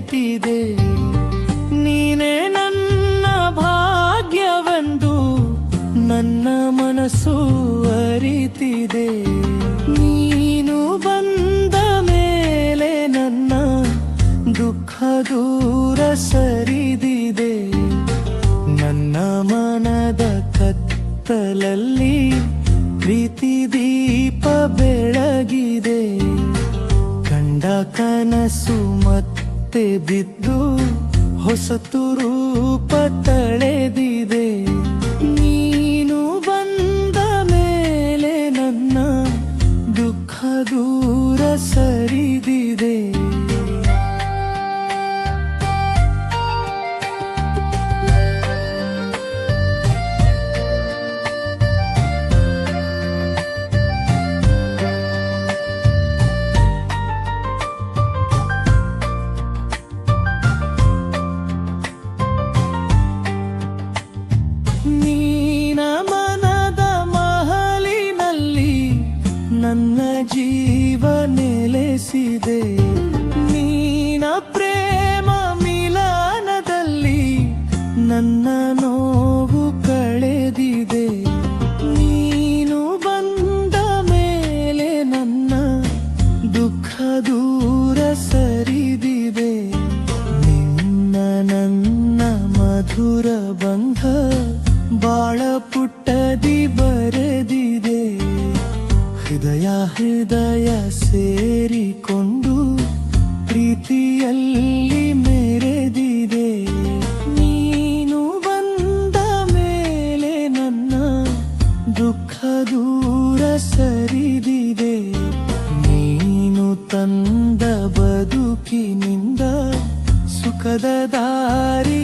ಅರಿತಿದೆ. ನೀನೇ ನನ್ನ ಭಾಗ್ಯವೆಂದು ನನ್ನ ಮನಸ್ಸು ಅರಿತಿದೆ. ನೀನು ಬಂದ ಮೇಲೆ ನನ್ನ ದುಃಖ ದೂರ ಸರಿದಿದೆ. ನನ್ನ ಮನದ ಕತ್ತಲಲ್ಲಿ ಪ್ರೀತಿ ದೀಪ ಬೆಳಗಿದೆ. ಕಂಡ ಕನಸು ಮತ್ತೆ ಬಿದ್ದು ಹೊಸತು ರೂಪ ತಳೆದಿದೆ. ನೀನು ಬಂದ ಮೇಲೆ ನನ್ನ ದುಃಖ ದೂರ ಸರಿದಿದೆ. ನೀನ ಮನದ ಮಹಲಿನಲ್ಲಿ ನನ್ನ ಜೀವ ನೆಲೆಸಿದೆ. ನೀನ ಪ್ರೇಮ ಮಿಲನದಲ್ಲಿ ನನ್ನ ನೋವು ಕಳೆದಿದೆ. ನೀನು ಬಂದ ಮೇಲೆ ನನ್ನ ದುಃಖ ದೂರ ಸರಿದಿದೆ. ನಿನ್ನ ನನ್ನ ಮಧುರ ಬಂಧ ಬಾಳ ಪುಟ್ಟದಿ ಬರೆದಿದೆ. ಹೃದಯ ಸೇರಿಕೊಂಡು ಪ್ರೀತಿಯಲ್ಲಿ ಮೆರೆದಿದೆ. ನೀನು ಬಂದ ಮೇಲೆ ನನ್ನ ದುಃಖ ದೂರ ಸರಿದಿದೆ. ನೀನು ತಂದ ಬದುಕಿನಿಂದ ಸುಖದ ದಾರಿ